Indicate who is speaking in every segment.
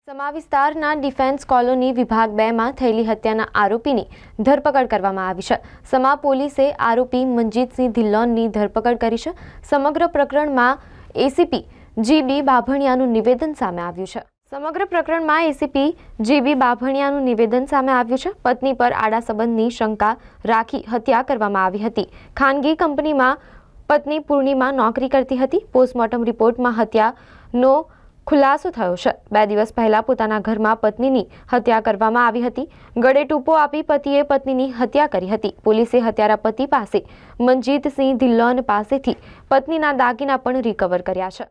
Speaker 1: સમા વિસ્તારના defence colony વિભાગ 2 માં થયેલી હત્યાના આરોપીની ધરપકડ કરવામાં આવી છે। સમા પોલીસે આરોપી મનજીતસિંહ ધિલ્લોનની ધરપકડ કરી છે। સમગ્ર પ્રકરણમાં એસીપી જીબી બાભણિયાનું નિવેદન સામે આવ્યું છે। સમગ્ર પ્રકરણમાં એસીપી જીબી બાભણિયાનું નિવેદન સામે આવ્યું છે। પત્ની પર આડા સંબંધની શંકા રાખી હત્યા કરવામાં આવી હતી। ખાનગી કંપનીમાં પત્ની પૂર્ણિમા નોકરી કરતી હતી। પોસ્ટમોર્ટમ રિપોર્ટમાં હત્યાનો ખુલાસો થયો છે। 2 દિવસ પહેલા પોતાના ઘરમાં પત્નીની હત્યા કરવામાં આવી હતી। ગળે ટૂંપો આપી પતિએ પત્નીની હત્યા કરી હતી। પોલીસે હત્યારા પતિ પાસે મનજીતસિંહ ધિલ્લોન પાસેથી પત્નીના દાગીના પણ રિકવર કર્યા છે।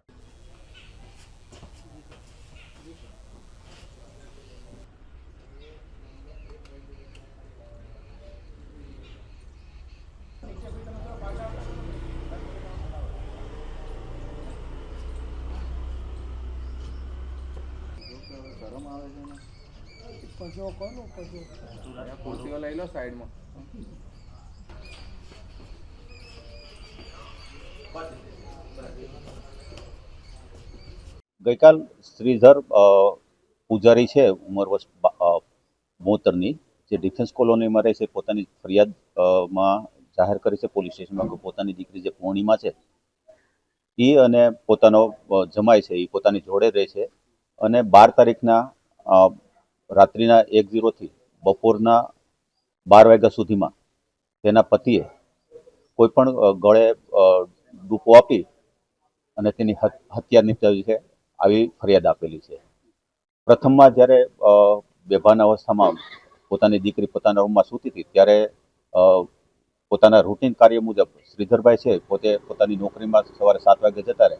Speaker 2: कुर्सी लई लो साइड में।
Speaker 3: ગઈકાલ શ્રીધર પૂજારી છે ઉંમર વર્ષ 72ની જે ડિફેન્સ કોલોનીમાં રહે છે પોતાની ફરિયાદમાં જાહેર કરી છે પોલીસ સ્ટેશનમાં કે પોતાની દીકરી જે પૂર્ણિમા છે એ અને પોતાનો જમાઈ છે એ પોતાની જોડે રહે છે અને 12 તારીખના રાત્રિના 1:00 થી બપોરના 12 વાગ્યા સુધીમાં તેના પતિએ કોઈ પણ ગળે ડૂપો આપી અને તેની હત્યા નિપજાવી છે આવી ફરિયાદ આપેલી છે। પ્રથમમાં જ્યારે બેભાન અવસ્થામાં પોતાની દીકરી પોતાના રૂમમાં સૂતી હતી ત્યારે પોતાના રૂટીન કાર્ય મુજબ શ્રીધરભાઈ છે પોતે પોતાની નોકરીમાં સવારે 7 વાગે જતા રહે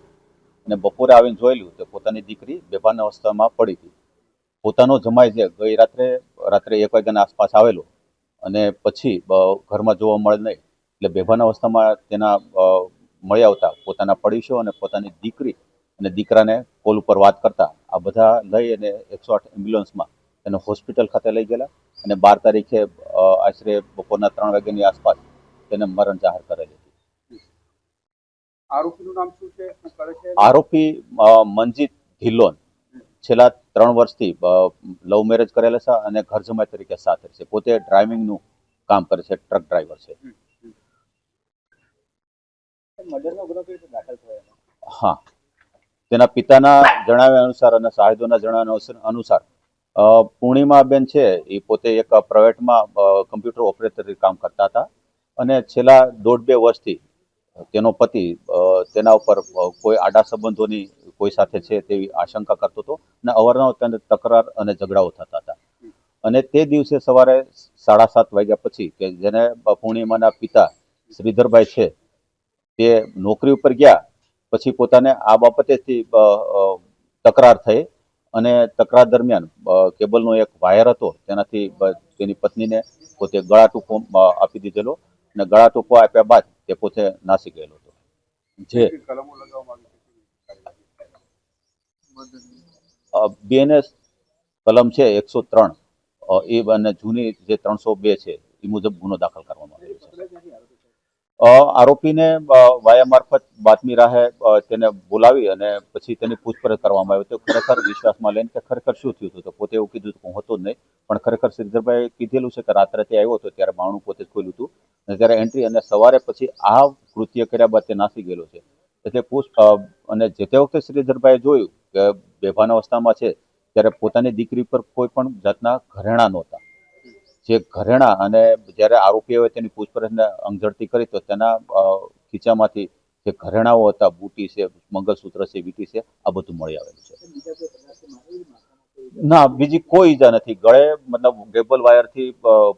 Speaker 3: અને બપોરે આવીને જોયેલું તો પોતાની દીકરી બેભાન અવસ્થામાં પડી હતી। પોતાનો જમાઈ છે ગઈ રાત્રે 1 વાગ્યાના આસપાસ આવેલો અને પછી ઘરમાં જોવા મળે નહીં એટલે બેભાન અવસ્થામાં તેના મળી આવતા પોતાના પડોશીઓ અને પોતાની દીકરી અને દીકરાને કોલ ઉપર વાત કરતા આ બધા લઈ અને 108 એમ્બ્યુલન્સમાં તેને હોસ્પિટલ ખાતે લઈ ગયેલા અને 12 તારીખે આશરે બપોરના 3 વાગ્યાની આસપાસ તેને મરણ જાહેર કરેલી હતી।
Speaker 2: આરોપીનું નામ શું છે, શું કરે છે?
Speaker 3: આરોપી મનજીત ધિલ્લોન છેલ્લા 3 વર્ષથી લવ મેરેજ કરેલા છે અને ઘર જમાઈ તરીકે સાથે છે। પોતે ડ્રાઇવિંગનું કામ કરે છે, ટ્રક ડ્રાઈવર છે। હા, તેના પિતાના જણાવ્યા અનુસાર અને સાહેબોના જણાવ્યા અનુસાર પૂર્ણિમાબેન છે એ પોતે એક પ્રાઇવેટમાં કમ્પ્યુટર ઓપરેટર કામ કરતા હતા અને છેલ્લા 1.5-2 વર્ષથી તેનો પતિ તેના ઉપર કોઈ આડા સંબંધોની કોઈ સાથે છે તેવી આશંકા કરતો હતો અને અવારનવાર તેને તકરાર અને ઝઘડાઓ થતા હતા અને તે દિવસે સવારે 7:30 વાગ્યા પછી કે જેને પૂર્ણિમાના પિતા શ્રીધરભાઈ છે તે નોકરી ઉપર ગયા પછી પોતાને આ બાબતેથી તકરાર થઈ અને તકરાર દરમિયાન કેબલનો એક વાયર હતો તેનાથી તેની પત્નીને પોતે ગળા ટૂંપો આપી દીધેલો અને ગળા ટૂંપો આપ્યા બાદ તે પોતે નાસી ગયેલો હતો। જે બીએનએસ કલમ છે 103 એ અને જૂની જે 302 છે એ મુજબ ગુનો દાખલ કરવામાં આવ્યો છે। આરોપીને વાયા મારફત બાતમી રાહે તેને બોલાવી અને પછી તેની પૂછપરછ કરવામાં આવી તો ખરેખર વિશ્વાસમાં લઈને કે ખરેખર શું થયું હતું તો પોતે એવું કીધું કે હું હતો જ નહીં પણ ખરેખર શ્રીધરભાઈએ કીધેલું છે કે રાત્રે તે આવ્યો હતો ત્યારે બારણું પોતે જ ખોલ્યું હતું અને ત્યારે એન્ટ્રી અને સવારે પછી આ કૃત્ય કર્યા બાદ તે નાસી ગયેલો છે। એટલે અને જે તે વખતે શ્રીધરભાઈએ જોયું કે બેભાન અવસ્થામાં છે ત્યારે પોતાની દીકરી પર કોઈ પણ જાતના ઘરેણા નહોતા। જે ઘરેણા અને જ્યારે આરોપીઓએ તેની પૂછપરછને અંગઝડતી કરી તો તેના ખીચામાંથી જે ઘરેણાઓ હતા બુટી છે, મંગલસૂત્ર છે, વીંટી છે આ બધું મળી આવેલું છે। ના, બીજી કોઈ ઈજા નથી। ગળે મતલબ કેબલ વાયરથી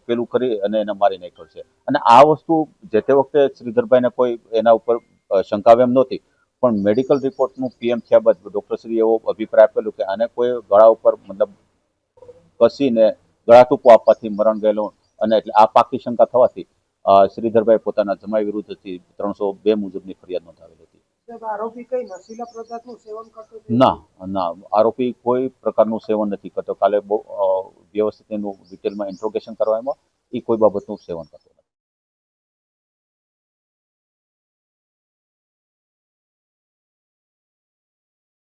Speaker 3: પેલું કરી અને એને મારી નાખ્યો છે અને આ વસ્તુ જે તે વખતે શ્રીધરભાઈને કોઈ એના ઉપર શંકા એમ નહોતી પણ મેડિકલ રિપોર્ટનું પીએમ થયા બાદ ડૉક્ટરશ્રીએ એવો અભિપ્રાય આપેલો કે આને કોઈ ગળા ઉપર મતલબ કસીને ગળા ટૂંપો આપવાથી મરણ ગયેલો અને એટલે આ પાકી શંકા થવાથી શ્રીધરભાઈ પોતાના જમાઈ વિરુદ્ધથી 302 મુજબની ફરિયાદ નોંધાવેલી હતી।
Speaker 2: આરોપી કઈ નશીલા પદાર્થનું સેવન કરતો?
Speaker 3: ના, આરોપી કોઈ પ્રકારનું સેવન નથી કરતો। કાલે બહુ વ્યવસ્થિત એનું ડિટેલમાં ઇન્ટ્રોગેશન કરવામાં એ કોઈ બાબતનું સેવન કરતો